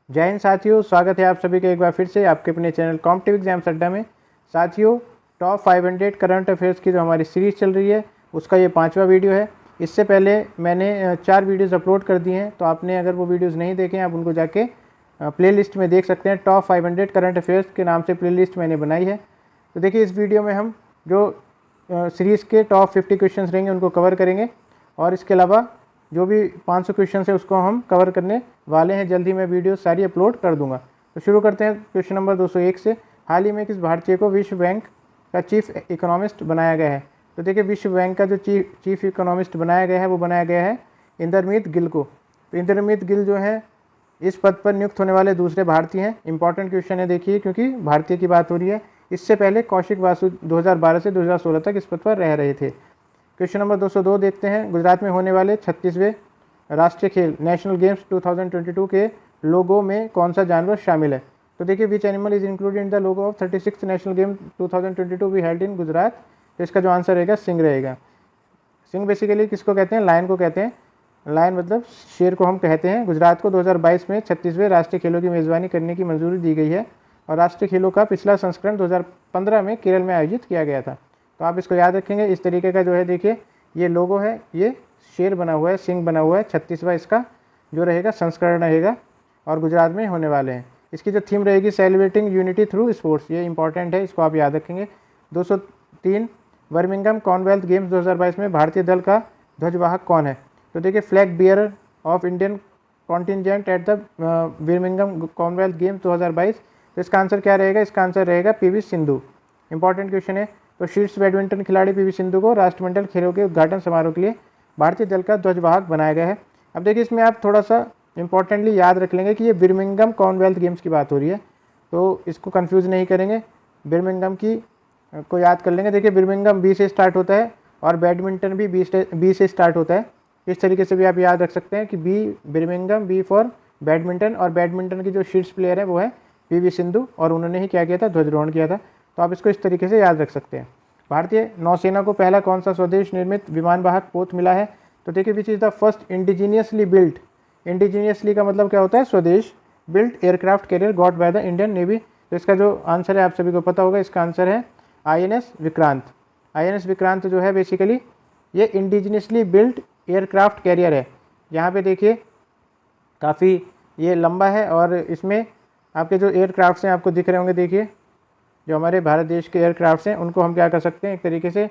जय हिंद साथियों, स्वागत है आप सभी का एक बार फिर से आपके अपने चैनल कॉम्पिटिटिव एग्जाम्स अड्डा में। साथियों, टॉप 500 करंट अफेयर्स की जो हमारी सीरीज़ चल रही है उसका ये 5वां वीडियो है। इससे पहले मैंने 4 वीडियोज़ अपलोड कर दिए हैं, तो आपने अगर वो वीडियोज़ नहीं देखे हैं आप उनको जाके प्लेलिस्ट में देख सकते हैं। टॉप 500 करंट अफेयर्स के नाम से प्लेलिस्ट मैंने बनाई है। तो देखिए, इस वीडियो में हम जो सीरीज़ के टॉप 50 क्वेश्चन रहेंगे उनको कवर करेंगे, और इसके अलावा जो भी 500 क्वेश्चन है उसको हम कवर करने वाले हैं। जल्द ही मैं वीडियो सारी अपलोड कर दूंगा। तो शुरू करते हैं क्वेश्चन नंबर 201 से। हाल ही में किस भारतीय को विश्व बैंक का चीफ इकोनॉमिस्ट बनाया गया है? तो देखिए, विश्व बैंक का जो चीफ इकोनॉमिस्ट बनाया गया है वो बनाया गया है इंदरमीत गिल को। तो इंदरमीत गिल जो है इस पद पर नियुक्त होने वाले दूसरे भारतीय हैं। इंपॉर्टेंट क्वेश्चन है, देखिए, क्योंकि भारतीय की बात हो रही है। इससे पहले कौशिक वासु 2012 से 2016 तक इस पद पर रह रहे थे। क्वेश्चन नंबर 202 देखते हैं। गुजरात में होने वाले 36वें राष्ट्रीय खेल नेशनल गेम्स 2022 के लोगो में कौन सा जानवर शामिल है? तो देखिए, which animal is included in the logo of 36th national game 2022 we held in Gujarat? तो इसका जो आंसर रहेगा सिंह रहेगा। सिंह बेसिकली किसको कहते हैं? लायन को कहते हैं। लायन मतलब शेर को हम कहते हैं। गुजरात को 2022 में 36वें राष्ट्रीय खेलों की मेज़बानी करने की मंजूरी दी गई है, और राष्ट्रीय खेलों का पिछला संस्करण 2015 में केरल में आयोजित किया गया था। तो आप इसको याद रखेंगे। इस तरीके का जो है, देखिए, ये लोगो है, ये शेर बना हुआ है, सिंह बना हुआ है। 36वां इसका जो रहेगा संस्करण रहेगा, और गुजरात में होने वाले हैं। इसकी जो थीम रहेगी सेलिब्रेटिंग यूनिटी थ्रू स्पोर्ट्स, ये इंपॉर्टेंट है, इसको आप याद रखेंगे। 203 बर्मिंघम कॉमनवेल्थ गेम्स 2022 में भारतीय दल का ध्वजवाहक कौन है? तो देखिए, flag bearer of Indian contingent at the Birmingham Commonwealth games 2022। तो इसका आंसर क्या रहेगा? इसका आंसर रहेगा पीवी सिंधु। इंपॉर्टेंट क्वेश्चन है। तो शीर्ष बैडमिंटन खिलाड़ी पीवी सिंधु को राष्ट्रमंडल खेलों के उद्घाटन समारोह के लिए भारतीय दल का ध्वजवाहक बनाया गया है। अब देखिए, इसमें आप थोड़ा सा इंपॉर्टेंटली याद रख लेंगे कि ये बर्मिंघम कॉमनवेल्थ गेम्स की बात हो रही है, तो इसको कंफ्यूज नहीं करेंगे। बर्मिंघम की को याद कर लेंगे। देखिए, बर्मिंघम बी से स्टार्ट होता है, और बैडमिंटन भी बी से स्टार्ट होता है। इस तरीके से भी आप याद रख सकते हैं कि B Birmingham, B for badminton, और बैडमिंटन की जो शीर्ष प्लेयर है वो है पीवी सिंधु, और उन्होंने ही क्या किया था? ध्वजारोहण किया था। तो आप इसको इस तरीके से याद रख सकते हैं। भारतीय नौसेना को पहला कौन सा स्वदेश निर्मित विमान वाहक पोत मिला है? तो देखिए, which is the first indigenously built. Indigenously का मतलब क्या होता है? स्वदेश। Built aircraft carrier got by the Indian navy. तो इसका जो आंसर है आप सभी को पता होगा, इसका आंसर है INS विक्रांत। INS विक्रांत जो है बेसिकली ये इंडिजीनियसली बिल्ट एयरक्राफ्ट कैरियर है। यहाँ पे देखिए, काफ़ी ये लंबा है, और इसमें आपके जो एयरक्राफ्ट्स हैं आपको दिख रहे होंगे। देखिए, जो हमारे भारत देश के एयरक्राफ्ट्स हैं उनको हम क्या कर सकते हैं? एक तरीके से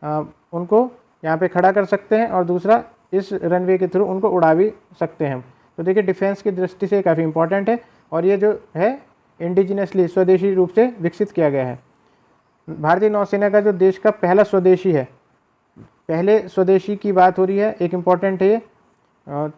उनको यहाँ पे खड़ा कर सकते हैं, और दूसरा इस रनवे के थ्रू उनको उड़ा भी सकते हैं। तो देखिए, डिफेंस की दृष्टि से काफ़ी इंपॉर्टेंट है, और ये जो है इंडिजिनसली स्वदेशी रूप से विकसित किया गया है। भारतीय नौसेना का जो देश का पहला स्वदेशी है, पहले स्वदेशी की बात हो रही है, एक इम्पॉर्टेंट है ये।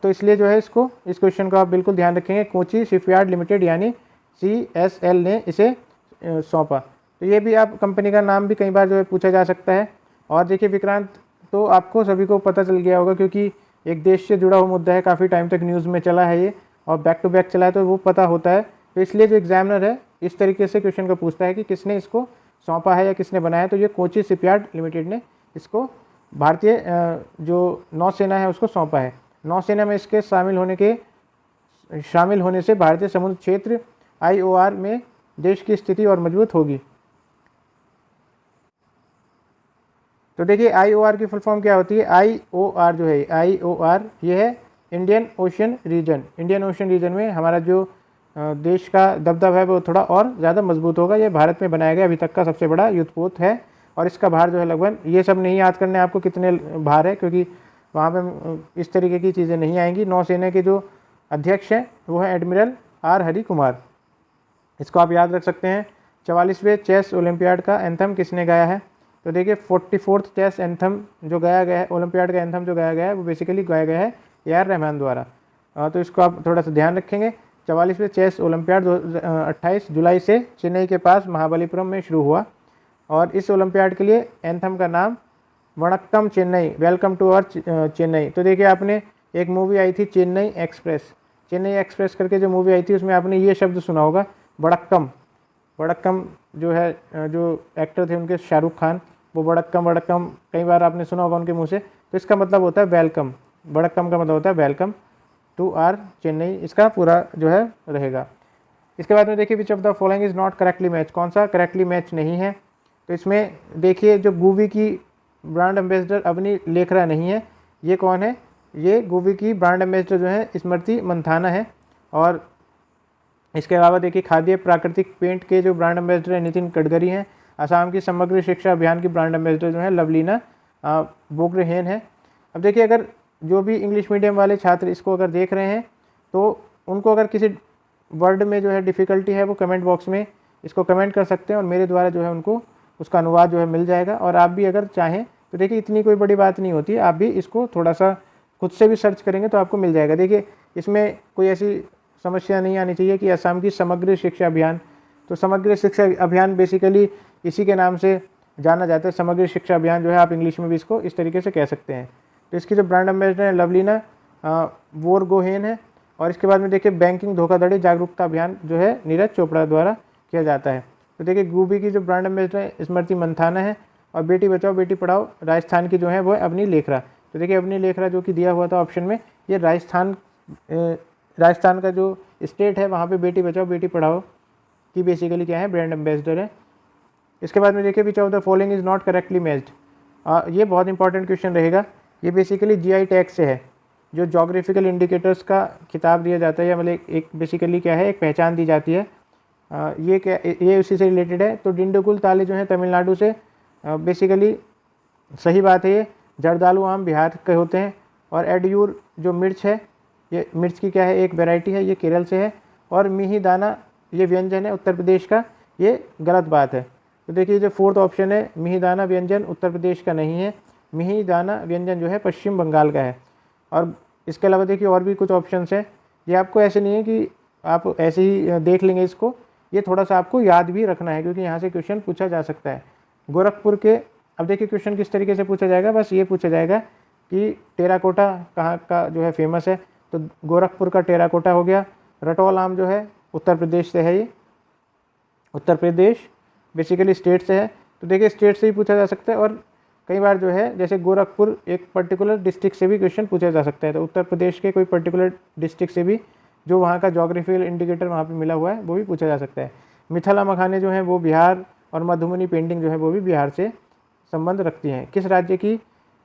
तो इसलिए जो है इस क्वेश्चन को आप बिल्कुल ध्यान रखेंगे। कोची शिपयार्ड लिमिटेड यानी CSL ने इसे सौंपा। तो ये भी आप कंपनी का नाम भी कई बार जो है पूछा जा सकता है। और देखिए, विक्रांत तो आपको सभी को पता चल गया होगा, क्योंकि एक देश से जुड़ा हुआ मुद्दा है, काफ़ी टाइम तक न्यूज़ में चला है ये, और बैक टू बैक चला है, तो वो पता होता है। तो इसलिए जो एग्जामिनर है इस तरीके से क्वेश्चन को पूछता है कि किसने इसको सौंपा है या किसने बनाया। तो ये कोची शिपयार्ड लिमिटेड ने इसको भारतीय जो नौसेना है उसको सौंपा है। नौसेना में इसके शामिल होने से भारतीय समुद्र क्षेत्र IOR में देश की स्थिति और मजबूत होगी। तो देखिए, IOR की फुल फॉर्म क्या होती है? IOR जो है, IOR ये है Indian ocean region. Indian ocean region में हमारा जो देश का दबदबा है वो थोड़ा और ज़्यादा मजबूत होगा। ये भारत में बनाया गया अभी तक का सबसे बड़ा युद्धपोत है, और इसका भार जो है लगभग, ये सब नहीं याद करने आपको कितने भार है, क्योंकि वहाँ पे इस तरीके की चीज़ें नहीं आएंगी। नौसेना के जो अध्यक्ष हैं वो है एडमिरल R हरि कुमार। इसको आप याद रख सकते हैं। 44वें चेस ओलंपियाड का एंथम किसने गाया है? तो देखिए, 44th चेस एंथम जो गाया गया है, ओलंपियाड का एंथम जो गाया गया है, वो बेसिकली गाया गया है AR रहमान द्वारा। तो इसको आप थोड़ा सा ध्यान रखेंगे। 44वें चेस ओलंपियाड 28 जुलाई से चेन्नई के पास महाबलीपुरम में शुरू हुआ, और इस ओलंपियाड के लिए एंथम का नाम Vanakkam Chennai, welcome to our Chennai. तो देखिए, आपने एक मूवी आई थी चेन्नई एक्सप्रेस, चेन्नई एक्सप्रेस करके जो मूवी आई थी, उसमें आपने ये शब्द सुना होगा, वड़क्कम। वड़क्कम जो है, जो एक्टर थे उनके शाहरुख खान, वो वड़क्कम वड़क्कम कई बार आपने सुना होगा उनके मुंह से। तो इसका मतलब होता है वेलकम। वड़क्कम का मतलब होता है वेलकम। टू आर चेन्नई, इसका पूरा जो है रहेगा। इसके बाद में देखिए which of the following is not correctly match, कौन सा करेक्टली मैच नहीं है। तो इसमें देखिए जो गूवी की ब्रांड एम्बेसडर अवनी लेखरा नहीं है, ये कौन है, ये गूवी की ब्रांड एम्बेसडर जो है स्मृति मंथाना है। और इसके अलावा देखिए खाद्य प्राकृतिक पेंट के जो ब्रांड एम्बेसडर है नितिन गडकरी हैं। असम की समग्र शिक्षा अभियान की ब्रांड एम्बेसडर जो है लवलीना बोगरहेन है। अब देखिए अगर जो भी इंग्लिश मीडियम वाले छात्र इसको अगर देख रहे हैं तो उनको अगर किसी वर्ड में जो है डिफ़िकल्टी है वो कमेंट बॉक्स में इसको कमेंट कर सकते हैं और मेरे द्वारा जो है उनको उसका अनुवाद जो है मिल जाएगा। और आप भी अगर चाहें तो देखिए इतनी कोई बड़ी बात नहीं होती है, आप भी इसको थोड़ा सा खुद से भी सर्च करेंगे तो आपको मिल जाएगा। देखिए इसमें कोई ऐसी समस्या नहीं आनी चाहिए कि असम की समग्र शिक्षा अभियान, तो समग्र शिक्षा अभियान बेसिकली इसी के नाम से जाना जाता है, समग्र शिक्षा अभियान जो है, आप इंग्लिश में भी इसको इस तरीके से कह सकते हैं। तो इसकी जो ब्रांड एम्बेसडर है लवलीना बोरगोहेन है। और इसके बाद में देखिए बैंकिंग धोखाधड़ी जागरूकता अभियान जो है नीरज चोपड़ा द्वारा किया जाता है। तो देखिए गूबी की जो ब्रांड एम्बेसडर है स्मृति मंथाना है। और बेटी बचाओ बेटी पढ़ाओ राजस्थान की जो है वो है अवनी लेखरा। तो देखिए अवनी लेखरा जो कि दिया हुआ था ऑप्शन में, ये राजस्थान का जो स्टेट है वहाँ पे बेटी बचाओ बेटी पढ़ाओ की बेसिकली क्या है ब्रांड एम्बेसडर है। इसके बाद में देखिए which of the following is not correctly matched, ये बहुत इंपॉर्टेंट क्वेश्चन रहेगा। ये बेसिकली जीआई टैग से है, जो जोग्राफिकल इंडिकेटर्स का खिताब दिया जाता है, या मतलब एक बेसिकली क्या है एक पहचान दी जाती है, ये उसी से रिलेटेड है। तो डिंडोकुल ताले जो है तमिलनाडु से बेसिकली सही बात है। ये जर्दालू आम बिहार के होते हैं। और एडयूर जो मिर्च है, ये मिर्च की क्या है एक वैरायटी है, ये केरल से है। और मिही दाना ये व्यंजन है उत्तर प्रदेश का, ये गलत बात है। तो देखिए जो फोर्थ ऑप्शन है मिही दाना व्यंजन उत्तर प्रदेश का नहीं है, मिही दाना व्यंजन जो है पश्चिम बंगाल का है। और इसके अलावा देखिए और भी कुछ ऑप्शंस हैं, ये आपको ऐसे नहीं है कि आप ऐसे ही देख लेंगे इसको, ये थोड़ा सा आपको याद भी रखना है क्योंकि यहाँ से क्वेश्चन पूछा जा सकता है। गोरखपुर के, अब देखिए क्वेश्चन किस तरीके से पूछा जाएगा, बस ये पूछा जाएगा कि टेराकोटा कहाँ का जो है फेमस है, तो गोरखपुर का टेराकोटा हो गया। रटौल आम जो है उत्तर प्रदेश से है, ये उत्तर प्रदेश बेसिकली स्टेट से है। तो देखिए स्टेट से ही पूछा जा सकता है। और कई बार जो है जैसे गोरखपुर एक पर्टिकुलर डिस्ट्रिक्ट से भी क्वेश्चन पूछा जा सकता है, तो उत्तर प्रदेश के कोई पर्टिकुलर डिस्ट्रिक्ट से भी जो वहाँ का जोग्राफिकल इंडिकेटर वहाँ पे मिला हुआ है वो भी पूछा जा सकता है। मिथिला मखाने जो हैं वो बिहार, और मधुबनी पेंटिंग जो है वो भी बिहार से संबंध रखती हैं। किस राज्य की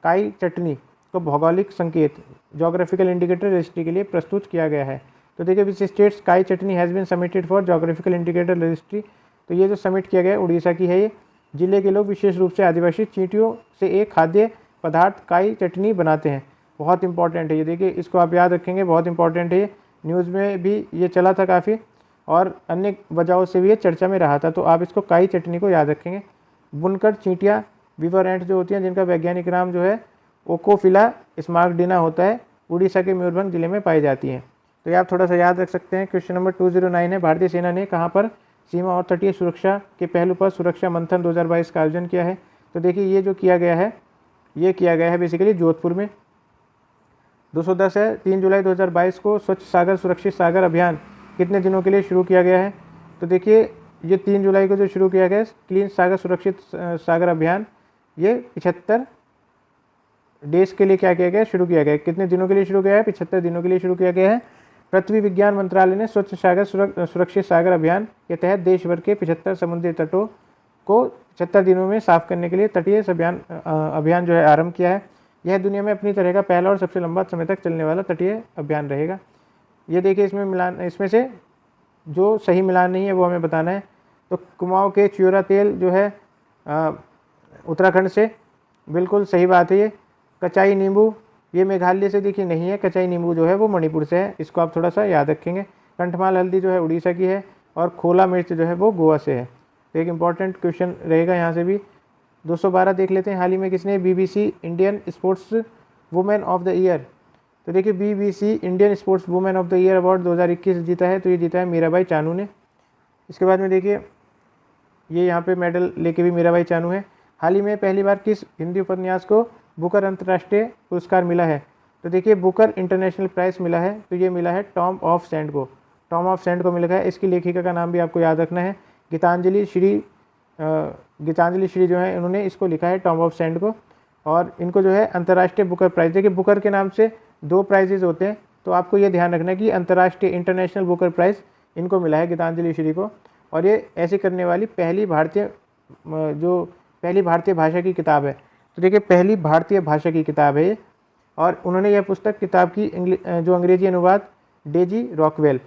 काई चटनी को भौगोलिक संकेत जोग्राफिकल इंडिकेटर रजिस्ट्री के लिए प्रस्तुत किया गया है। तो देखिए which states Kai chutney has been submitted for geographical indicator registry, तो ये जो सबमिट किया गया है उड़ीसा की है। ये जिले के लोग विशेष रूप से आदिवासी चींटियों से एक खाद्य पदार्थ काई चटनी बनाते हैं। बहुत इंपॉर्टेंट है ये, देखिए इसको आप याद रखेंगे, बहुत इंपॉर्टेंट है ये, न्यूज़ में भी ये चला था काफ़ी और अन्य वजहों से भी ये चर्चा में रहा था, तो आप इसको काई चटनी को याद रखेंगे। बुनकर चींटियाँ वीवर एंट जो होती हैं जिनका वैज्ञानिक नाम जो है ओकोफिला स्मार्गडिना होता है, उड़ीसा के मयूरभंज जिले में पाई जाती हैं। तो ये आप थोड़ा सा याद रख सकते हैं। क्वेश्चन नंबर 209 है, भारतीय सेना ने कहाँ पर सीमा और तटीय सुरक्षा के पहलू पर सुरक्षा मंथन 2022 का आयोजन किया है। तो देखिए ये जो किया गया है, ये किया गया है बेसिकली जोधपुर में। 210 है, 3 जुलाई 2022 को स्वच्छ सागर सुरक्षित सागर अभियान कितने दिनों के लिए शुरू किया गया है। तो देखिए ये 3 जुलाई को जो शुरू किया गया है क्लीन सागर सुरक्षित सागर अभियान, ये 75 डेज के लिए क्या किया गया, शुरू किया गया है। कितने दिनों के लिए शुरू किया है, 75 दिनों के लिए शुरू किया गया है। पृथ्वी विज्ञान मंत्रालय ने स्वच्छ सागर सुरक्षित सागर अभियान के तहत देश भर के 75 समुद्री तटों को 75 दिनों में साफ करने के लिए तटीय अभियान जो है आरंभ किया है। यह दुनिया में अपनी तरह का पहला और सबसे लंबा समय तक चलने वाला तटीय अभियान रहेगा। ये देखिए इसमें मिलान, इसमें से जो सही मिलान नहीं है वो हमें बताना है। तो कुमाऊं के चियोरा तेल जो है उत्तराखंड से, बिल्कुल सही बात है। ये कचाई नींबू ये मेघालय से देखिए नहीं है, कचाई नींबू जो है वो मणिपुर से है, इसको आप थोड़ा सा याद रखेंगे। कंठमाल हल्दी जो है उड़ीसा की है और खोला मिर्च जो है वो गोवा से है। तो एक इम्पॉर्टेंट क्वेश्चन रहेगा यहाँ से भी। 212 देख लेते हैं, हाल ही में किसने BBC Indian sports women of the year, तो देखिए BBC Indian sports women of the year award 2021 जीता है, तो ये जीता है मीराबाई चानू ने। इसके बाद में देखिए ये यहाँ पे मेडल लेके भी मीराबाई चानू है। हाल ही में पहली बार किस हिंदी उपन्यास को बुकर अंतर्राष्ट्रीय पुरस्कार मिला है। तो देखिए बुकर इंटरनेशनल प्राइज़ मिला है, तो ये मिला है टॉम ऑफ सेंड को, टॉम ऑफ सेंड को मिला है। इसकी लेखिका का नाम भी आपको याद रखना है, गीतांजलि श्री जो है इन्होंने इसको लिखा है टॉम ऑफ सेंड को। और इनको जो है अंतर्राष्ट्रीय बुकर प्राइज़, देखिए बुकर के नाम से 2 प्राइजेज होते हैं, तो आपको ये ध्यान रखना है कि अंतर्राष्ट्रीय इंटरनेशनल बुकर प्राइज़ इनको मिला है गीतांजलि श्री को, और ये ऐसे करने वाली पहली भारतीय भाषा की किताब है। तो देखिए पहली भारतीय भाषा की किताब है ये, और उन्होंने यह पुस्तक किताब की जो अंग्रेजी अनुवाद डेजी रॉकवेल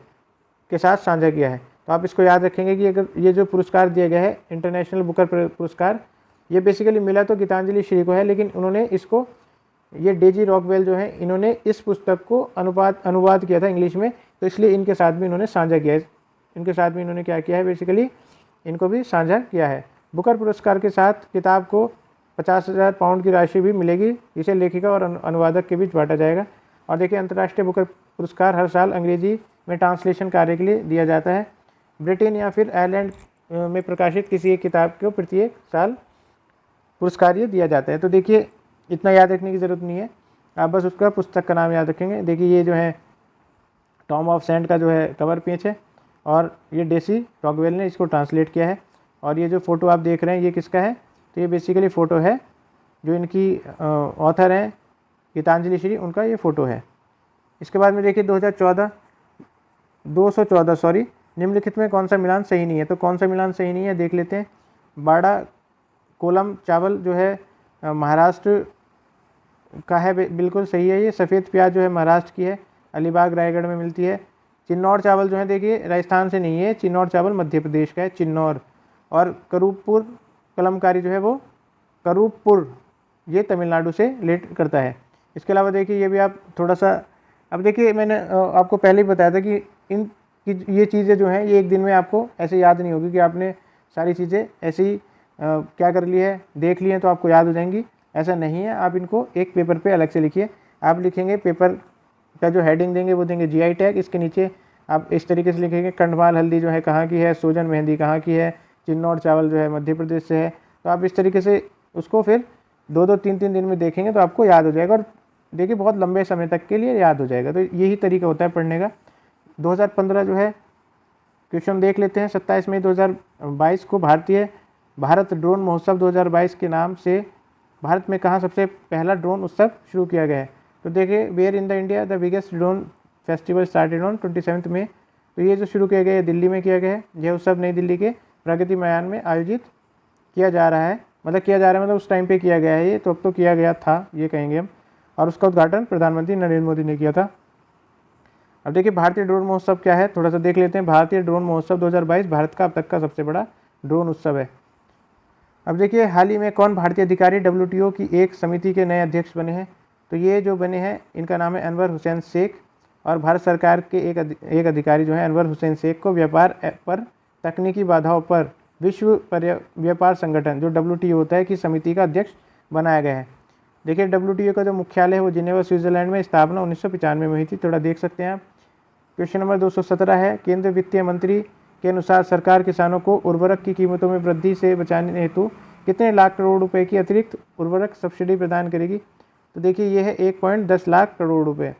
के साथ साझा किया है। तो आप इसको याद रखेंगे कि अगर ये जो पुरस्कार दिया गया है इंटरनेशनल बुकर पुरस्कार, ये बेसिकली मिला तो गीतांजलि श्री को है, लेकिन उन्होंने इसको, ये डेजी रॉकवेल जो है, इन्होंने इस पुस्तक को अनुवाद किया था इंग्लिश में, तो इसलिए इनके साथ भी इन्होंने साझा किया है। इनके साथ भी इन्होंने क्या किया है, बेसिकली इनको भी साझा किया है। बुकर पुरस्कार के साथ किताब को 50,000 पाउंड की राशि भी मिलेगी, इसे लेखिका और अनुवादक के बीच बांटा जाएगा। और देखिए अंतर्राष्ट्रीय बुकर पुरस्कार हर साल अंग्रेजी में ट्रांसलेशन कार्य के लिए दिया जाता है। ब्रिटेन या फिर आयरलैंड में प्रकाशित किसी एक किताब को प्रत्येक साल पुरस्कार ये दिया जाता है। तो देखिए इतना याद रखने की ज़रूरत नहीं है, आप बस उसका पुस्तक का नाम याद रखेंगे। देखिए ये जो है टॉम ऑफ सेंट का जो है कवर पेज है, और ये डेसी रॉकवेल ने इसको ट्रांसलेट किया है। और ये जो फ़ोटो आप देख रहे हैं ये किसका है, तो ये बेसिकली फ़ोटो है जो इनकी ऑथर हैं गीतांजलि श्री, उनका ये फ़ोटो है। इसके बाद में देखिए 214 निम्नलिखित में कौन सा मिलान सही नहीं है। तो कौन सा मिलान सही नहीं है देख लेते हैं। बाड़ा कोलम चावल जो है महाराष्ट्र का है, बिल्कुल सही है। ये सफ़ेद प्याज जो है महाराष्ट्र की है, अलीबाग रायगढ़ में मिलती है। चिन्नौर चावल जो है देखिए राजस्थान से नहीं है, चिन्नौर चावल मध्य प्रदेश का है, चिन्नौर। और करूपुर कलमकारी जो है वो करूपुर, ये तमिलनाडु से रिलेट करता है। इसके अलावा देखिए ये भी आप थोड़ा सा, अब देखिए मैंने आपको पहले ही बताया था कि ये चीज़ें जो हैं ये एक दिन में आपको ऐसे याद नहीं होगी कि आपने सारी चीज़ें ऐसे ही क्या कर ली है, देख ली हैं तो आपको याद हो जाएंगी, ऐसा नहीं है। आप इनको एक पेपर पे अलग से लिखिए। आप लिखेंगे, पेपर का जो हेडिंग देंगे वो देंगे जीआई टैग, इसके नीचे आप इस तरीके से लिखेंगे कंडमाल हल्दी जो है कहाँ की है, सोजन मेहंदी कहाँ की है, चिन्नौर चावल जो है मध्य प्रदेश से है। तो आप इस तरीके से उसको फिर 2-2, 3-3 दिन में देखेंगे तो आपको याद हो जाएगा, और देखिए बहुत लंबे समय तक के लिए याद हो जाएगा। तो यही तरीका होता है पढ़ने का। 2015 जो है क्वेश्चन देख लेते हैं। 27 मई 2022 को भारत ड्रोन महोत्सव 2022 के नाम से भारत में कहाँ सबसे पहला ड्रोन उत्सव शुरू किया गया है। तो देखिए where in the India the biggest drone festival started on 27 May. तो ये जो शुरू किया गया है दिल्ली में किया गया है। यह उत्सव नई दिल्ली के प्रगति मैदान में आयोजित किया जा रहा है, मतलब उस टाइम पे किया गया है ये, तो अब तो किया गया था ये कहेंगे हम। और उसका उद्घाटन प्रधानमंत्री नरेंद्र मोदी ने किया था। अब देखिए भारतीय ड्रोन महोत्सव क्या है, थोड़ा सा देख लेते हैं। भारतीय ड्रोन महोत्सव 2022 भारत का अब तक का सबसे बड़ा ड्रोन उत्सव है। अब देखिए हाल ही में कौन भारतीय अधिकारी WTO की एक समिति के नए अध्यक्ष बने हैं। तो ये जो बने हैं इनका नाम है अनवर हुसैन शेख, और भारत सरकार के एक अधिकारी जो है अनवर हुसैन शेख को व्यापार पर तकनीकी बाधाओं पर विश्व व्यापार संगठन जो WTO होता है की समिति का अध्यक्ष बनाया गया है। देखिए WTO का जो मुख्यालय है वो जिनेवा स्विट्जरलैंड में स्थापना 1995 में हुई थी, थोड़ा देख सकते हैं आप। क्वेश्चन नंबर 217 है, केंद्रीय वित्तीय मंत्री के अनुसार सरकार किसानों को उर्वरक की कीमतों में वृद्धि से बचाने हेतु कितने लाख करोड़ रुपए की अतिरिक्त उर्वरक सब्सिडी प्रदान करेगी। तो देखिए ये है 1.10 लाख करोड़ रुपए,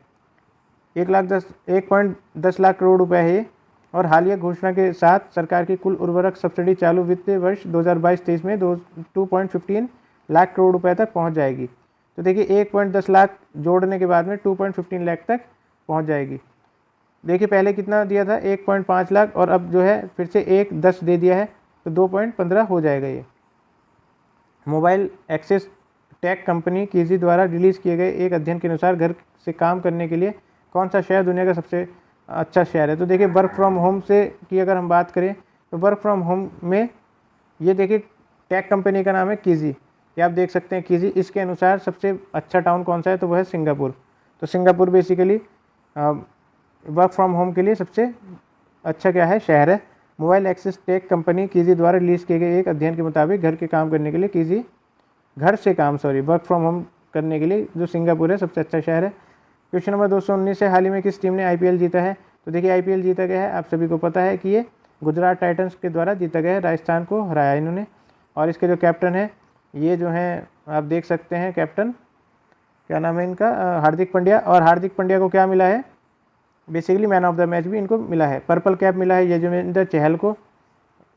1.10 लाख करोड़ रुपए है ये। और हालिया घोषणा के साथ सरकार की कुल उर्वरक सब्सिडी चालू वित्तीय वर्ष 2022-23 में 2.15 लाख करोड़ रुपए तक पहुँच जाएगी। तो देखिए 1.10 लाख जोड़ने के बाद में 2.15 लाख तक पहुँच जाएगी। देखिए पहले कितना दिया था 1.5 लाख, और अब जो है फिर से 1.10 दे दिया है तो 2.15 हो जाएगा ये। मोबाइल एक्सेस टेक कंपनी कीजी द्वारा रिलीज़ किए गए एक अध्ययन के अनुसार घर से काम करने के लिए कौन सा शहर दुनिया का सबसे अच्छा शहर है। तो देखिए वर्क फ्रॉम होम से की अगर हम बात करें तो वर्क फ्रॉम होम में ये देखिए टेक कंपनी का नाम है कीजी, ये आप देख सकते हैं कीजी। इसके अनुसार सबसे अच्छा टाउन कौन सा है, तो वह है सिंगापुर। तो Singapore basically work from home के लिए सबसे अच्छा क्या है, शहर है। मोबाइल एक्सेस टेक कंपनी कीजी द्वारा रिलीज़ किए गए एक अध्ययन के मुताबिक घर से काम वर्क फ्रॉम होम करने के लिए जो सिंगापुर है सबसे अच्छा शहर है। क्वेश्चन नंबर 219 है, हाल ही में किस टीम ने IPL जीता है। तो देखिए IPL जीता गया है, आप सभी को पता है कि ये गुजरात टाइटंस के द्वारा जीता गया है, राजस्थान को हराया इन्होंने। और इसके जो कैप्टन है ये जो हैं आप देख सकते हैं, कैप्टन क्या नाम है इनका, हार्दिक पांड्या। और हार्दिक पांड्या को क्या मिला है, basically man of the match भी इनको मिला है। पर्पल कैप मिला है यजुवेंद्र चहल को,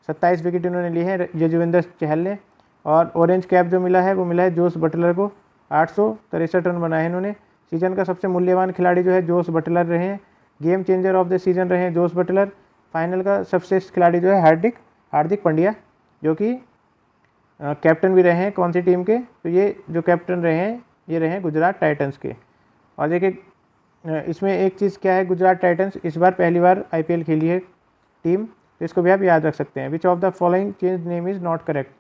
27 विकेट इन्होंने लिए हैं यजुवेंद्र चहल ने। और ऑरेंज कैप जो मिला है वो मिला है जोस बटलर को, 863 रन बनाए इन्होंने। सीजन का सबसे मूल्यवान खिलाड़ी जो है जोस बटलर रहे हैं। Game changer of the season रहे हैं जोस बटलर। फाइनल का सर्वश्रेष्ठ खिलाड़ी जो है हार्दिक पांड्या, जो कि कैप्टन भी रहे हैं कौन सी टीम के, तो ये जो कैप्टन रहे हैं ये रहे हैं गुजरात टाइटंस के। और देखिए इसमें एक चीज़ क्या है, गुजरात टाइटंस इस बार पहली बार IPL खेली है टीम, तो इसको भी आप याद रख सकते हैं। Which of the following change name is not correct.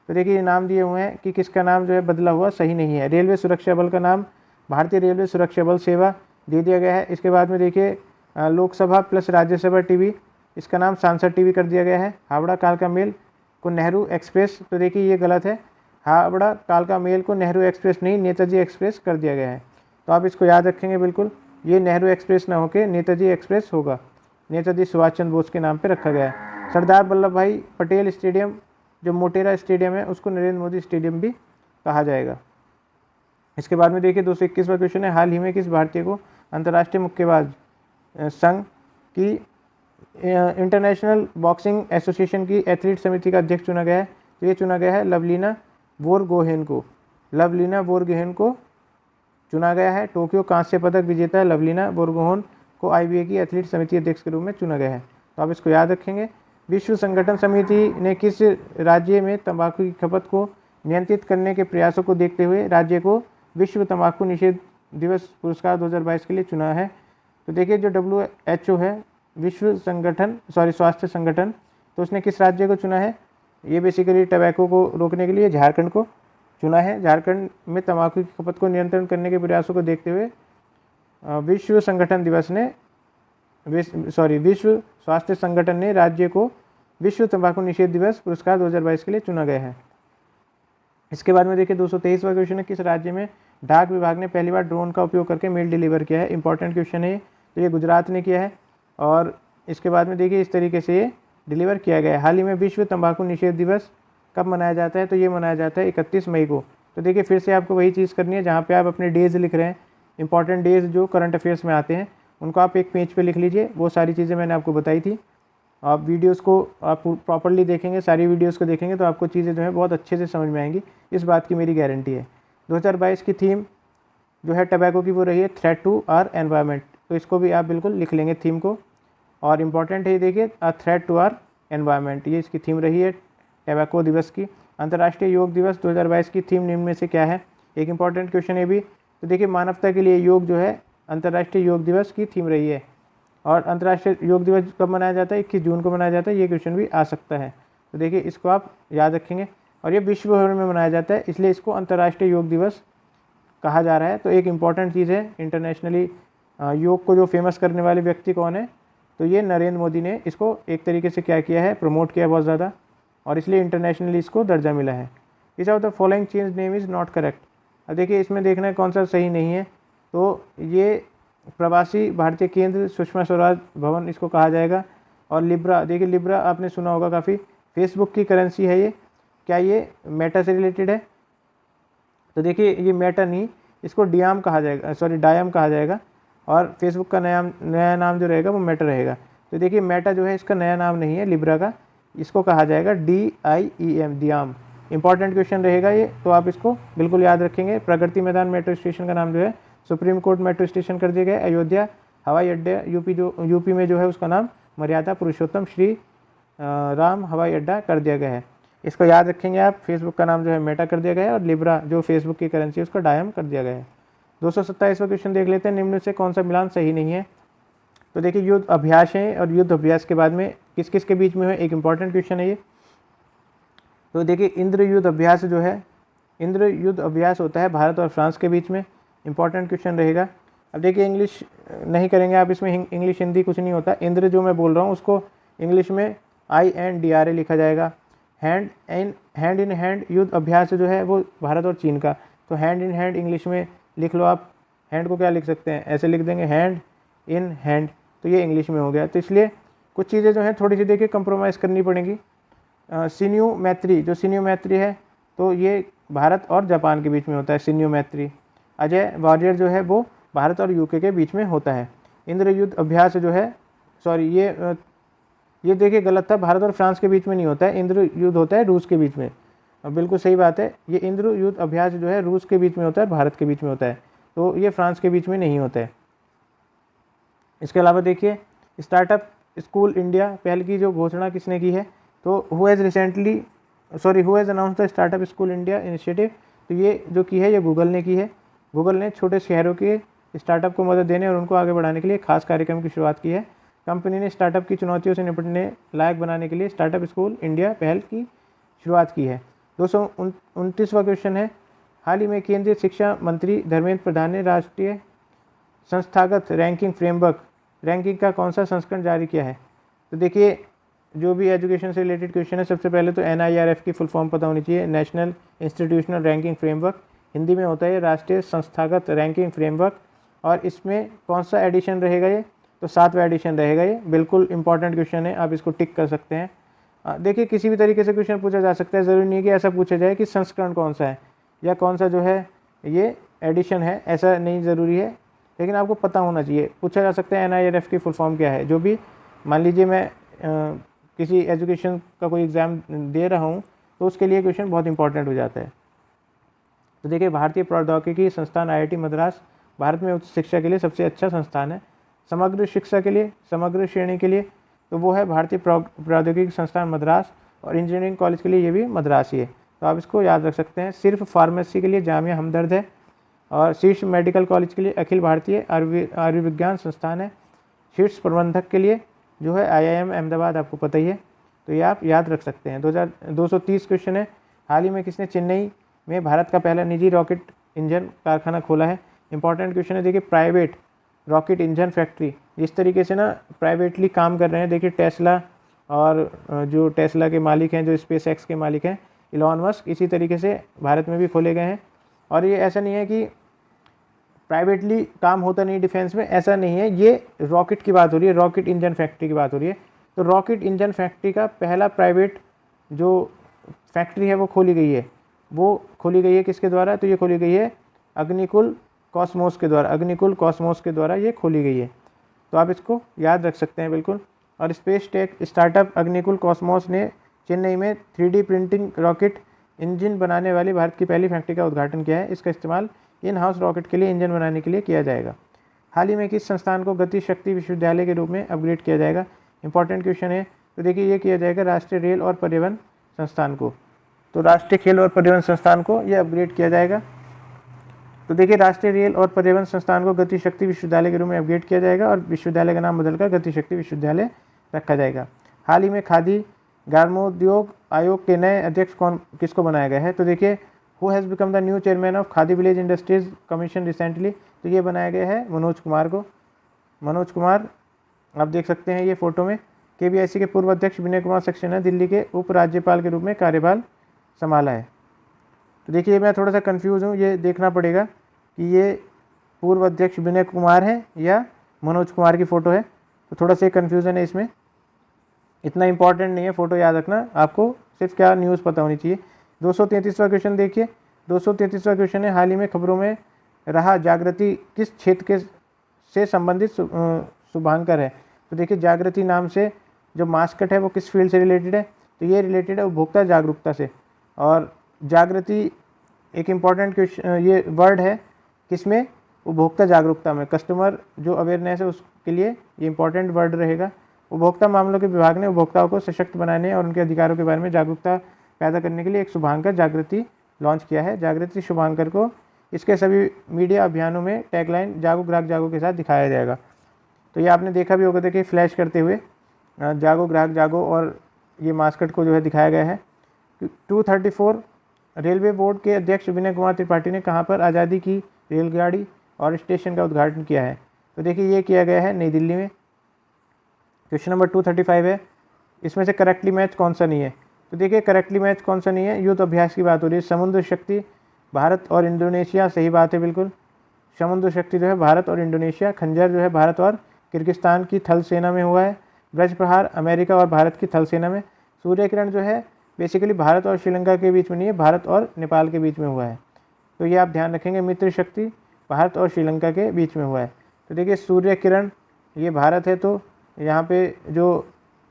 तो देखिए नाम दिए हुए हैं कि किसका नाम जो है बदला हुआ सही नहीं है। रेलवे सुरक्षा बल का नाम भारतीय रेलवे सुरक्षा बल सेवा दे दिया गया है। इसके बाद में देखिए लोकसभा प्लस राज्यसभा टीवी, इसका नाम सांसद टीवी कर दिया गया है। हावड़ा कालका मेल को नेहरू एक्सप्रेस, तो देखिए ये गलत है, हावड़ा कालका मेल को नेहरू एक्सप्रेस नहीं नेताजी एक्सप्रेस कर दिया गया है। तो आप इसको याद रखेंगे बिल्कुल, ये नेहरू एक्सप्रेस ना होकर नेताजी एक्सप्रेस होगा, नेताजी सुभाष चंद्र बोस के नाम पर रखा गया है। सरदार वल्लभ भाई पटेल स्टेडियम जो मोटेरा स्टेडियम है उसको नरेंद्र मोदी स्टेडियम भी कहा जाएगा। इसके बाद में देखिए 221वां क्वेश्चन है, हाल ही में किस भारतीय को अंतर्राष्ट्रीय मुक्केबाज संघ की इंटरनेशनल बॉक्सिंग एसोसिएशन की एथलीट समिति का अध्यक्ष चुना गया है। तो ये चुना गया है लवलीना बोरगोहेन को। लवलीना बोरगोहेन को चुना गया है। टोक्यो कांस्य पदक विजेता लवलीना बोरगोहेन को IBA की एथलीट समिति अध्यक्ष के रूप में चुना गया है। तो आप इसको याद रखेंगे। विश्व संगठन समिति ने किस राज्य में तंबाकू की खपत को नियंत्रित करने के प्रयासों को देखते हुए राज्य को विश्व तंबाकू निषेध दिवस पुरस्कार 2022 के लिए चुना है। तो देखिए जो WHO है विश्व स्वास्थ्य संगठन, तो उसने किस राज्य को चुना है, ये बेसिकली टबैको को रोकने के लिए झारखंड को चुना है। झारखंड में तंबाकू की खपत को नियंत्रण करने के प्रयासों को देखते हुए विश्व स्वास्थ्य संगठन ने राज्य को विश्व तंबाकू निषेध दिवस पुरस्कार 2022 के लिए चुना गया है। इसके बाद में देखिए 223वां क्वेश्चन है, किस राज्य में डाक विभाग ने पहली बार ड्रोन का उपयोग करके मेल डिलीवर किया है। इंपॉर्टेंट क्वेश्चन है, तो ये गुजरात ने किया है। और इसके बाद में देखिए इस तरीके से ये डिलीवर किया गया है। हाल ही में विश्व तंबाकू निषेध दिवस कब मनाया जाता है, तो ये मनाया जाता है 31 मई को। तो देखिए फिर से आपको वही चीज़ करनी है, जहाँ पे आप अपने डेज़ लिख रहे हैं, इंपॉर्टेंट डेज़ जो करंट अफेयर्स में आते हैं उनको आप एक पेज पे लिख लीजिए। वो सारी चीज़ें मैंने आपको बताई थी। आप वीडियोस को आप प्रॉपर्ली देखेंगे, सारी वीडियोस को देखेंगे तो आपको चीज़ें जो है बहुत अच्छे से समझ में आएंगी, इस बात की मेरी गारंटी है। 2022 की थीम जो है टबैको की वो रही है थ्रेट टू आवर एनवायरनमेंट। तो इसको भी आप बिल्कुल लिख लेंगे थीम को। और इम्पॉर्टेंट है, देखिए a threat to our environment, ये इसकी थीम रही है टबैको दिवस की। अंतर्राष्ट्रीय योग दिवस 2022 की थीम निम्न में से क्या है, एक इंपॉर्टेंट क्वेश्चन है भी। तो देखिए मानवता के लिए योग जो है अंतर्राष्ट्रीय योग दिवस की थीम रही है। और अंतर्राष्ट्रीय योग दिवस कब मनाया जाता है, 21 जून को मनाया जाता है। ये क्वेश्चन भी आ सकता है, तो देखिए इसको आप याद रखेंगे। और ये विश्व भर में मनाया जाता है, इसलिए इसको अंतर्राष्ट्रीय योग दिवस कहा जा रहा है। तो एक इम्पॉर्टेंट चीज़ है, इंटरनेशनली योग को जो फेमस करने वाले व्यक्ति कौन है, तो ये नरेंद्र मोदी ने इसको एक तरीके से क्या किया है, प्रमोट किया बहुत ज़्यादा, और इसलिए इंटरनेशनली इसको दर्जा मिला है। Which of the following change name is not correct. अब देखिए इसमें देखना है कौन सा सही नहीं है। तो ये प्रवासी भारतीय केंद्र सुषमा स्वराज भवन इसको कहा जाएगा। और लिब्रा, देखिए लिब्रा आपने सुना होगा काफ़ी, फेसबुक की करेंसी है ये। क्या ये मेटा से रिलेटेड है, तो देखिए ये मेटा नहीं, इसको डायम कहा जाएगा। और फेसबुक का नया नाम जो रहेगा वो मेटा रहेगा। तो देखिए मेटा जो है इसका नया नाम नहीं है लिब्रा का, इसको कहा जाएगा DIEM, डियाम। इंपॉर्टेंट क्वेश्चन रहेगा ये, तो आप इसको बिल्कुल याद रखेंगे। प्रगति मैदान मेट्रो स्टेशन का नाम जो है सुप्रीम कोर्ट मेट्रो स्टेशन कर दिया गया। अयोध्या हवाई अड्डा यूपी में जो है उसका नाम मर्यादा पुरुषोत्तम श्री राम हवाई अड्डा कर दिया गया है। इसको याद रखेंगे आप। फेसबुक का नाम जो है मेटा कर दिया गया है और लिब्रा जो फेसबुक की करेंसी है उसको डायम कर दिया गया है। 227वां क्वेश्चन देख लेते हैं, निम्न से कौन सा मिलान सही नहीं है। तो देखिए युद्ध अभ्यास है, और युद्ध अभ्यास के बाद में किस किस के बीच में है, एक इंपॉर्टेंट क्वेश्चन है ये। तो देखिए इंद्र युद्ध अभ्यास जो है, इंद्र युद्ध अभ्यास होता है भारत और फ्रांस के बीच में। इंपॉर्टेंट क्वेश्चन रहेगा। अब देखिए इंग्लिश नहीं करेंगे आप, इसमें इंग्लिश हिंदी कुछ नहीं होता। इंद्र जो मैं बोल रहा हूँ उसको इंग्लिश में INDRA लिखा जाएगा। हैंड इन हैंड युद्ध अभ्यास जो है वो भारत और चीन का। तो हैंड इन हैंड इंग्लिश में लिख लो आप। हैंड को क्या लिख सकते हैं, ऐसे लिख देंगे हैंड इन हैंड, तो ये इंग्लिश में हो गया। तो इसलिए कुछ चीज़ें जो हैं थोड़ी सी देखिए कंप्रोमाइज़ करनी पड़ेंगी। सिन्यू मैत्री, जो सिन्यू मैत्री है तो ये भारत और जापान के बीच में होता है सिन्यू मैत्री। अजय वॉरियर जो है वो भारत और UK के बीच में होता है। इंद्र युद्ध अभ्यास जो है, सॉरी ये देखिए गलत था, भारत और फ्रांस के बीच में नहीं होता है, इंद्र युद्ध होता है रूस के बीच में। बिल्कुल सही बात है, ये इंद्र युद्ध अभ्यास जो है रूस के बीच में होता है, भारत के बीच में होता है। तो ये फ्रांस के बीच में नहीं होता है। इसके अलावा देखिए स्टार्टअप स्कूल इंडिया पहल की जो घोषणा किसने की है, तो who has announce the startup school India initiative, तो ये जो की है ये गूगल ने की है। गूगल ने छोटे शहरों के स्टार्टअप को मदद देने और उनको आगे बढ़ाने के लिए खास कार्यक्रम की शुरुआत की है। कंपनी ने स्टार्टअप की चुनौतियों से निपटने लायक बनाने के लिए स्टार्टअप स्कूल इंडिया पहल की शुरुआत की है। 229वां क्वेश्चन है, हाल ही में केंद्रीय शिक्षा मंत्री धर्मेंद्र प्रधान ने राष्ट्रीय संस्थागत रैंकिंग फ्रेमवर्क रैंकिंग का कौन सा संस्करण जारी किया है। तो देखिए जो भी एजुकेशन से रिलेटेड क्वेश्चन है, सबसे पहले तो NIRF की फुल फॉर्म पता होनी चाहिए, national institutional ranking framework, Hindi में होता है राष्ट्रीय संस्थागत रैंकिंग फ्रेमवर्क। और इसमें कौन सा एडिशन रहेगा ये, तो 7वां एडिशन रहेगा। ये बिल्कुल इंपॉर्टेंट क्वेश्चन है, आप इसको टिक कर सकते हैं। देखिए किसी भी तरीके से क्वेश्चन पूछा जा सकता है, ज़रूरी नहीं कि ऐसा पूछा जाए कि संस्करण कौन सा है या कौन सा जो है ये एडिशन है, ऐसा नहीं ज़रूरी है, लेकिन आपको पता होना चाहिए। पूछा जा सकता है NIRF की फुल फॉर्म क्या है। जो भी मान लीजिए मैं किसी एजुकेशन का कोई एग्ज़ाम दे रहा हूँ तो उसके लिए क्वेश्चन बहुत इंपॉर्टेंट हो जाता है। तो देखिए भारतीय प्रौद्योगिकी संस्थान IIT मद्रास भारत में उच्च शिक्षा के लिए सबसे अच्छा संस्थान है। समग्र शिक्षा के लिए, समग्र श्रेणी के लिए तो वो है भारतीय प्रौद्योगिकी संस्थान मद्रास, और इंजीनियरिंग कॉलेज के लिए ये भी मद्रास ही है, तो आप इसको याद रख सकते हैं। सिर्फ फार्मेसी के लिए जामिया हमदर्द है, और शीर्ष मेडिकल कॉलेज के लिए अखिल भारतीय आयुर्विज्ञान संस्थान है। शीर्ष प्रबंधक के लिए जो है IIM अहमदाबाद, आपको पता ही है, तो ये आप याद रख सकते हैं। 230 क्वेश्चन है, हाल ही में किसने चेन्नई में भारत का पहला निजी रॉकेट इंजन कारखाना खोला है। इंपॉर्टेंट क्वेश्चन है। देखिए प्राइवेट रॉकेट इंजन फैक्ट्री, जिस तरीके से ना प्राइवेटली काम कर रहे हैं, देखिए टेस्ला, और जो टेस्ला के मालिक हैं, जो SpaceX के मालिक हैं इलॉन मस्क, इसी तरीके से भारत में भी खोले गए हैं। और ये ऐसा नहीं है कि प्राइवेटली काम होता नहीं डिफेंस में, ऐसा नहीं है, ये रॉकेट की बात हो रही है, रॉकेट इंजन फैक्ट्री की बात हो रही है। तो रॉकेट इंजन फैक्ट्री का पहला प्राइवेट जो फैक्ट्री है वो खोली गई है। वो खोली गई है किसके द्वारा, तो ये खोली गई है अग्निकुल कॉस्मोस के द्वारा, अग्निकुल कॉस्मोस के द्वारा ये खोली गई है, तो आप इसको याद रख सकते हैं बिल्कुल। और space tech startup Agnikul Cosmos ने चेन्नई में 3D प्रिंटिंग रॉकेट इंजन बनाने वाली भारत की पहली फैक्ट्री का उद्घाटन किया है। इसका इस्तेमाल इन हाउस रॉकेट के लिए इंजन बनाने के लिए किया जाएगा। हाल ही में किस संस्थान को गति शक्ति विश्वविद्यालय के रूप में अपग्रेड किया जाएगा। इंपॉर्टेंट क्वेश्चन है। तो देखिए ये किया जाएगा राष्ट्रीय रेल और परिवहन संस्थान को, तो राष्ट्रीय खेल और परिवहन संस्थान को ये अपग्रेड किया जाएगा। तो देखिए राष्ट्रीय रेल और परिवहन संस्थान को गति शक्ति विश्वविद्यालय के रूप में अपग्रेड किया जाएगा, और विश्वविद्यालय का नाम बदलकर गति शक्ति विश्वविद्यालय रखा जाएगा। हाल ही में खादी ग्रामोद्योग आयोग के नए अध्यक्ष किसको बनाया गया है। तो देखिए who has become the new chairman of khadi village industries commission recently, तो ये बनाया गया है मनोज कुमार को। मनोज कुमार आप देख सकते हैं ये फोटो में। KVIC के पूर्व अध्यक्ष विनय कुमार सक्सेना ने दिल्ली के उपराज्यपाल के रूप में कार्यभार संभाला है। तो देखिए मैं थोड़ा सा कंफ्यूज हूँ, ये देखना पड़ेगा कि ये पूर्व अध्यक्ष विनय कुमार है या मनोज कुमार की फ़ोटो है, तो थोड़ा सा कन्फ्यूज़न है इसमें। इतना इंपॉर्टेंट नहीं है फ़ोटो याद रखना, आपको सिर्फ क्या न्यूज़ पता होनी चाहिए। 233वां क्वेश्चन देखिए। 233वां क्वेश्चन है, हाल ही में खबरों में रहा जागृति किस क्षेत्र से संबंधित शुभांकर है। तो देखिए जागृति नाम से जो मास्कट है वो किस फील्ड से रिलेटेड है, तो ये रिलेटेड है उपभोक्ता जागरूकता से। और जागृति एक इम्पॉर्टेंट क्वेश्चन ये वर्ड है किसमें, उपभोक्ता जागरूकता में, कस्टमर जो अवेयरनेस है उसके लिए ये इंपॉर्टेंट वर्ड रहेगा। उपभोक्ता मामलों के विभाग ने उपभोक्ताओं को सशक्त बनाने और उनके अधिकारों के बारे में जागरूकता पैदा करने के लिए एक शुभांकर जागृति लॉन्च किया है। जागृति शुभांकर को इसके सभी मीडिया अभियानों में टैगलाइन जागो ग्राहक जागो के साथ दिखाया जाएगा। तो ये आपने देखा भी होगा, देखिए फ्लैश करते हुए जागो ग्राहक जागो, और ये मास्कट को जो है दिखाया गया है। 234 रेलवे बोर्ड के अध्यक्ष विनय कुमार त्रिपाठी ने कहाँ पर आज़ादी की रेलगाड़ी और स्टेशन का उद्घाटन किया है। तो देखिए ये किया गया है नई दिल्ली में। क्वेश्चन नंबर 235 है, इसमें से करेक्टली मैच कौन सा नहीं है। तो देखिए करेक्टली मैच कौन सा नहीं है, युद्ध अभ्यास की बात हो रही है। समुद्र शक्ति भारत और इंडोनेशिया, सही बात है बिल्कुल। समुद्र शक्ति जो है भारत और इंडोनेशिया। खंजर जो है भारत और किर्गिस्तान की थल सेना में हुआ है। ब्रज प्रहार अमेरिका और भारत की थल सेना में। सूर्य किरण जो है बेसिकली भारत और श्रीलंका के बीच में नहीं है, भारत और नेपाल के बीच में हुआ है, तो ये आप ध्यान रखेंगे। मित्र शक्ति भारत और श्रीलंका के बीच में हुआ है। तो देखिए सूर्य किरण ये भारत है, तो यहाँ पे जो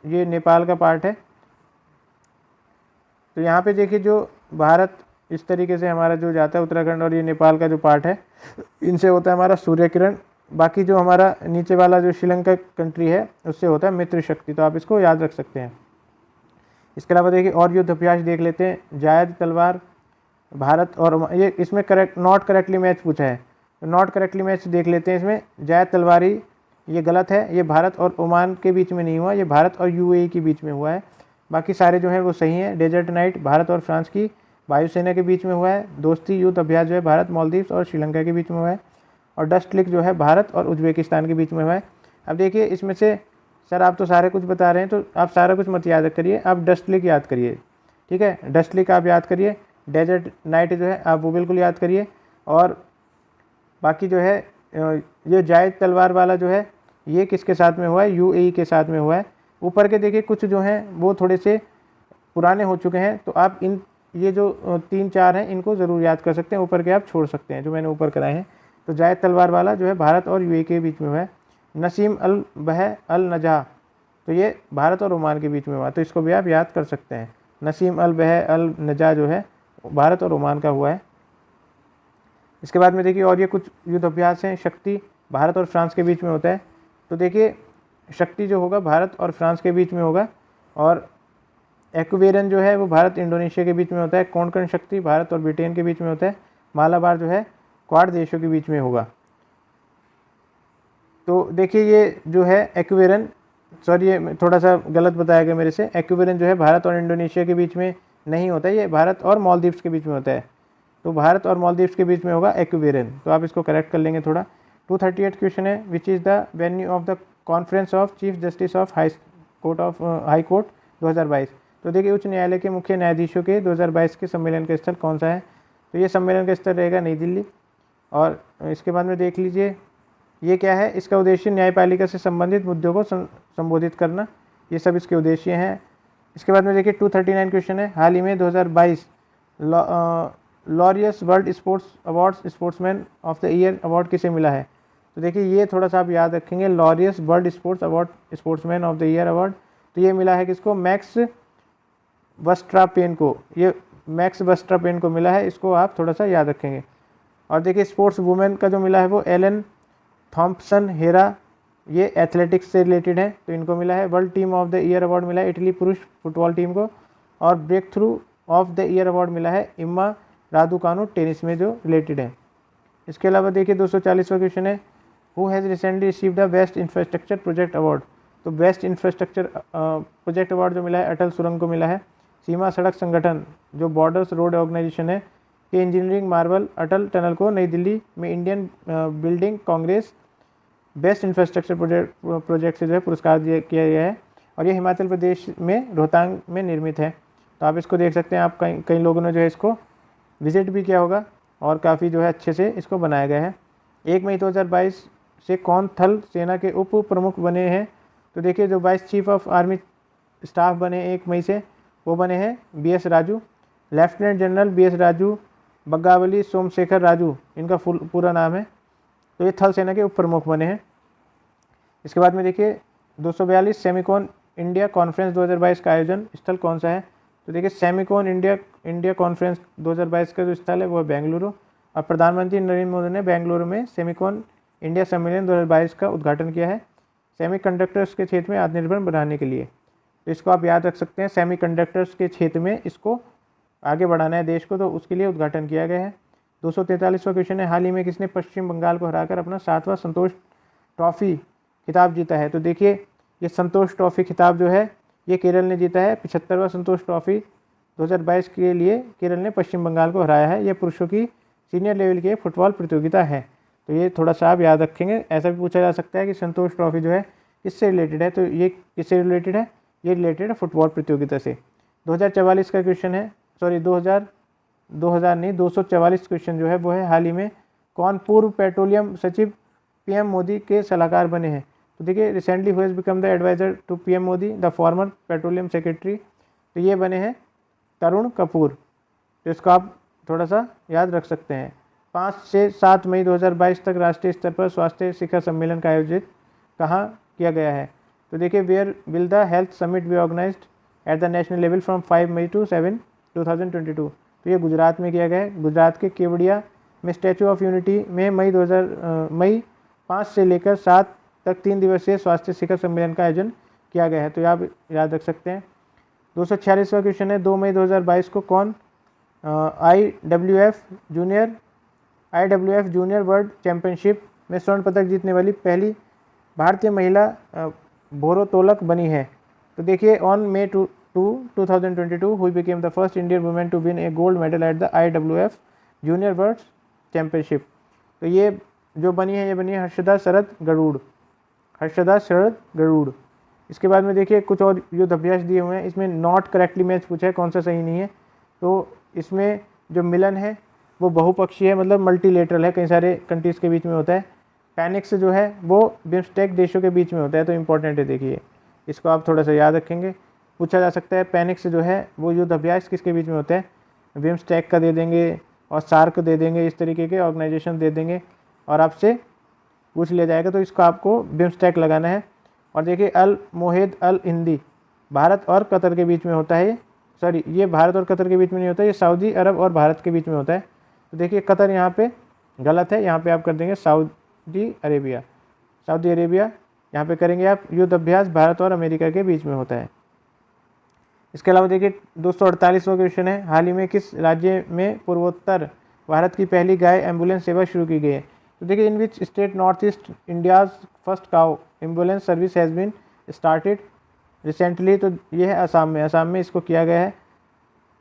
ये नेपाल का पार्ट है। तो यहाँ पे देखिए जो भारत इस तरीके से हमारा जो जाता है उत्तराखंड और ये नेपाल का जो पार्ट है, इनसे होता है हमारा सूर्य किरण। बाकी जो हमारा नीचे वाला जो श्रीलंका कंट्री है उससे होता है मित्र शक्ति, तो आप इसको याद रख सकते हैं। इसके अलावा देखिए और युद्ध अभ्यास देख लेते हैं। जायद तलवार भारत और ये इसमें करेक्ट नॉट करेक्टली मैच पूछा है, तो नॉट करेक्टली मैच देख लेते हैं। इसमें जायद तलवारी ये गलत है, ये भारत और ओमान के बीच में नहीं हुआ, ये भारत और यूएई के बीच में हुआ है। बाकी सारे जो हैं वो सही हैं। डेजर्ट नाइट भारत और फ्रांस की वायुसेना के बीच में हुआ है। दोस्ती युद्ध अभ्यास जो है भारत मालदीव्स और श्रीलंका के बीच में हुआ है। और डस्ट क्लिक जो है भारत और उज्बेकिस्तान के बीच में हुआ है। अब देखिए इसमें से सर आप तो सारे कुछ बता रहे हैं, तो आप सारा कुछ मत याद करिए, आप डस्ट क्लिक याद करिए, ठीक है। डस्ट क्लिक आप याद करिए, डेजर्ट नाइट जो है आप वो बिल्कुल याद करिए। और बाकी जो है ये जायद तलवार वाला जो है ये किसके साथ में हुआ है, यूएई के साथ में हुआ है। ऊपर के देखिए कुछ जो हैं वो थोड़े से पुराने हो चुके हैं, तो आप इन ये जो 3-4 हैं इनको ज़रूर याद कर सकते हैं, ऊपर के आप छोड़ सकते हैं जो मैंने ऊपर कराए हैं। तो जायद तलवार वाला जो है भारत और यूएई के बीच में हुआ है। नसीम अल बह अल नजा, तो ये भारत और ओमान के बीच में हुआ, तो इसको भी आप याद कर सकते हैं। नसीम अल बह अल नजा जो है भारत और ओमान का हुआ है। इसके बाद में देखिए और ये कुछ युद्ध अभ्यास हैं। शक्ति भारत और फ्रांस के बीच में होता है, तो देखिए शक्ति जो होगा भारत और फ्रांस के बीच में होगा। और एक्वेरन जो है वो भारत इंडोनेशिया के बीच में होता है। कोंकण शक्ति भारत और ब्रिटेन के बीच में होता है। मालाबार जो है क्वाड देशों के बीच में होगा। तो देखिए ये जो है एक्वेरन, सॉरी ये थोड़ा सा गलत बताया गया मेरे से, एक्वेरन जो है भारत और इंडोनेशिया के बीच में नहीं होता है, ये भारत और मालदीव्स के बीच में होता है। तो भारत और मालदीव्स के बीच में होगा एक्वेरन, तो आप इसको करेक्ट कर लेंगे थोड़ा। 238 क्वेश्चन है, which is the venue of the conference of chief justice of high court 2022। तो देखिए उच्च न्यायालय के मुख्य न्यायाधीशों के 2022 के सम्मेलन का स्थल कौन सा है, तो ये सम्मेलन का स्थल रहेगा नई दिल्ली। और इसके बाद में देख लीजिए ये क्या है, इसका उद्देश्य न्यायपालिका से संबंधित मुद्दों को संबोधित करना, ये सब इसके उद्देश्य हैं। इसके बाद में देखिए 239 क्वेश्चन है, हाल ही में 2022 Laureus world sports awards sportsman of the year award किसे मिला है। तो देखिए ये थोड़ा सा आप याद रखेंगे, Laureus world sports award sportsman of the year award, तो ये मिला है किसको, मैक्स वर्स्टापेन को, ये मैक्स वर्स्टापेन को मिला है, इसको आप थोड़ा सा याद रखेंगे। और देखिए स्पोर्ट्स वुमेन का जो मिला है वो एलन थॉम्पसन हेरा, ये एथलेटिक्स से रिलेटेड है, तो इनको मिला है। World team of the year award मिला है इटली पुरुष फुटबॉल टीम को। और break through of the year award मिला है इम्मा रादुकानु टेनिस में जो रिलेटेड है। इसके अलावा देखिए 240वां क्वेश्चन है, who has recently receive the best infrastructure project award. तो बेस्ट इंफ्रास्ट्रक्चर प्रोजेक्ट अवार्ड जो मिला है अटल सुरंग को मिला है। सीमा सड़क संगठन जो बॉर्डर्स रोड ऑर्गेनाइजेशन है कि इंजीनियरिंग मार्बल अटल टनल को नई दिल्ली में Indian building Congress best infrastructure project से जो है पुरस्कार किया गया है। और ये हिमाचल प्रदेश में रोहतांग में निर्मित है, तो आप इसको देख सकते हैं। आप कई लोगों ने जो है इसको विजिट भी किया होगा और काफ़ी जो है अच्छे से इसको बनाया गया है। 1 मई 2022 से कौन थल सेना के उप प्रमुख बने हैं। तो देखिए जो vice chief of army staff बने 1 मई से वो बने हैं BS Raju. Lieutenant general BS Raju Baggavalli Somashekar Raju इनका पूरा नाम है, तो ये थल सेना के उप प्रमुख बने हैं। इसके बाद में देखिए 242 सेमिकॉन इंडिया कॉन्फ्रेंस 2022 का आयोजन स्थल कौन सा है। तो देखिए सेमिकॉन इंडिया कॉन्फ्रेंस 2022 का जो स्थल है वो है बेंगलुरु। और प्रधानमंत्री नरेंद्र मोदी ने बेंगलुरु में सेमिकॉन इंडिया सम्मेलन 2022 का उद्घाटन किया है सेमीकंडक्टर्स के क्षेत्र में आत्मनिर्भर बनाने के लिए। तो इसको आप याद रख सकते हैं, सेमीकंडक्टर्स के क्षेत्र में इसको आगे बढ़ाना है देश को, तो उसके लिए उद्घाटन किया गया है। 243वां क्वेश्चन है, हाल ही में किसने पश्चिम बंगाल को हराकर अपना 7वां संतोष ट्रॉफी खिताब जीता है। तो देखिए ये संतोष ट्रॉफी खिताब जो है ये केरल ने जीता है। 75वां संतोष ट्रॉफी 2022 के लिए केरल ने पश्चिम बंगाल को हराया है। ये पुरुषों की सीनियर लेवल की फुटबॉल प्रतियोगिता है, तो ये थोड़ा सा आप याद रखेंगे। ऐसा भी पूछा जा सकता है कि संतोष ट्रॉफी जो है किससे रिलेटेड है, तो ये किससे रिलेटेड है, ये रिलेटेड है फुटबॉल प्रतियोगिता से। 2044 का क्वेश्चन है, सॉरी 244 क्वेश्चन जो है वो है, हाल ही में कौन पूर्व पेट्रोलियम सचिव PM मोदी के सलाहकार बने हैं। तो देखिए recently who has become the advisor to PM Modi the former petroleum secretary, तो ये बने हैं तरुण कपूर। तो इसको आप थोड़ा सा याद रख सकते हैं। 5 से 7 मई 2022 तक राष्ट्रीय स्तर पर स्वास्थ्य शिखर सम्मेलन का आयोजित कहाँ किया गया है। तो देखिए where will the health summit be organized at the national level from 5 May to 7 2022। तो ये गुजरात में किया गया है। गुजरात के केवड़िया में स्टैचू ऑफ यूनिटी में मई 5 से लेकर 7 तक 3 दिवसीय स्वास्थ्य शिखर सम्मेलन का आयोजन किया गया है। तो आप याद रख सकते हैं। 246वां क्वेश्चन है, 2 मई 2022 को कौन IWF जूनियर वर्ल्ड चैंपियनशिप में स्वर्ण पदक जीतने वाली पहली भारतीय महिला भारोत्तोलक बनी है? तो देखिए, on May 2, 2022 who became the first Indian women to win a gold medal at the IWF junior world championship. तो ये जो बनी है, ये बनी है हर्षदा शरद गरुड़। इसके बाद में देखिए कुछ और युद्ध अभ्यास दिए हुए हैं। इसमें नॉट करेक्टली मैच पूछा है, कौन सा सही नहीं है। तो इसमें जो मिलन है वो बहुपक्षीय है, मतलब मल्टीलेटरल है, कई सारे कंट्रीज़ के बीच में होता है। पैनिक्स जो है वो बिम्स्टेक देशों के बीच में होता है, तो इम्पोर्टेंट है, देखिए इसको आप थोड़ा सा याद रखेंगे। पूछा जा सकता है पैनिक्स जो है वो युद्ध अभ्यास किसके बीच में होता है? बिम्स्टेक का दे देंगे और सार्क दे देंगे, इस तरीके के ऑर्गेनाइजेशन दे देंगे और आपसे पूछ लिया जाएगा, तो इसको आपको बिम्स्टेक लगाना है। और देखिए अल मोहेद अल हिंदी भारत और कतर के बीच में होता है। सॉरी, ये भारत और कतर के बीच में नहीं होता, ये सऊदी अरब और भारत के बीच में होता है। तो देखिए कतर यहाँ पे गलत है, यहाँ पे आप कर देंगे सऊदी अरेबिया। यहाँ पे करेंगे आप युद्ध अभ्यास भारत और अमेरिका के बीच में होता है। इसके अलावा देखिए 248वां क्वेश्चन है, हाल ही में किस राज्य में पूर्वोत्तर भारत की पहली गाय एम्बुलेंस सेवा शुरू की गई है? तो देखिए, in which state north east India's first cow ambulance service has been started recently? तो ये है असम में इसको किया गया है।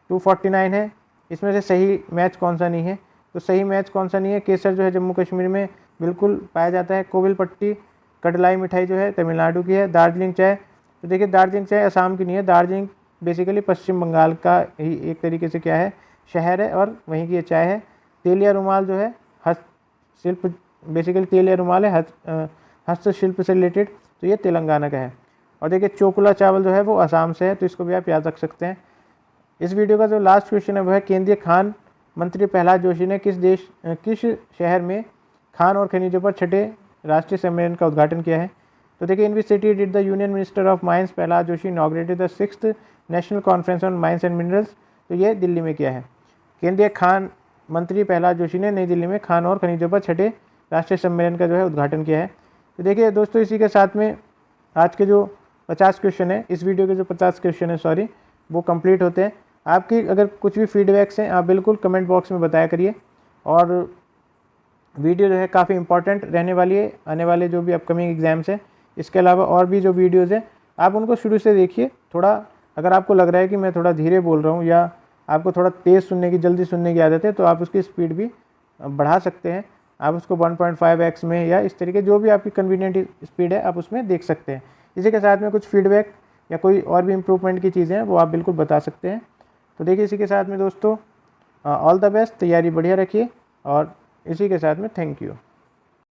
249 है, इसमें से सही मैच कौन सा नहीं है? तो सही मैच कौन सा नहीं है? केसर जो है जम्मू कश्मीर में बिल्कुल पाया जाता है। कोविलपट्टी कटलाई मिठाई जो है तमिलनाडु की है। दार्जिलिंग चाय, तो देखिए दार्जिलिंग चाय असम की नहीं है, दार्जिलिंग बेसिकली पश्चिम बंगाल का ही एक तरीके से क्या है, शहर है, और वहीं की ये चाय है। तेलिया रुमाल जो है हस्तशिल्प, बेसिकली तेलिया रुमाल है हस्तशिल्प से रिलेटेड, तो ये तेलंगाना का है। और देखिए चोकुला चावल जो है वो असम से है, तो इसको भी आप याद रख सकते हैं। इस वीडियो का जो लास्ट क्वेश्चन है वो है, केंद्रीय खान मंत्री प्रहलाद जोशी ने किस शहर में खान और खनिजों पर छठे राष्ट्रीय सम्मेलन का उद्घाटन किया है? तो देखिए, in which city did the union minister of mines Pralhad Joshi inaugurated the 6th national conference on mines and minerals? तो ये दिल्ली में किया है। केंद्रीय खान मंत्री प्रहलाद जोशी ने नई दिल्ली में खान और खनिजों पर छठे राष्ट्रीय सम्मेलन का जो है उद्घाटन किया है। तो देखिए दोस्तों, इसी के साथ में आज के जो 50 क्वेश्चन है, इस वीडियो के जो 50 क्वेश्चन है सॉरी, वो कंप्लीट होते हैं। आपकी अगर कुछ भी फीडबैक्स हैं आप बिल्कुल कमेंट बॉक्स में बताया करिए। और वीडियो जो है काफ़ी इंपॉर्टेंट रहने वाली है आने वाले जो भी अपकमिंग एग्जाम्स हैं। इसके अलावा और भी जो वीडियोज़ हैं आप उनको शुरू से देखिए। थोड़ा अगर आपको लग रहा है कि मैं थोड़ा धीरे बोल रहा हूँ या आपको थोड़ा तेज़ सुनने की, जल्दी सुनने की आदत है, तो आप उसकी स्पीड भी बढ़ा सकते हैं। आप उसको 1.5x में या इस तरीके जो भी आपकी कन्वीनियंट स्पीड है आप उसमें देख सकते हैं। इसी के साथ में कुछ फीडबैक या कोई और भी इम्प्रूवमेंट की चीज़ें हैं वो आप बिल्कुल बता सकते हैं। तो देखिए, इसी के साथ में दोस्तों ऑल द बेस्ट, तैयारी बढ़िया रखिए और इसी के साथ में थैंक यू।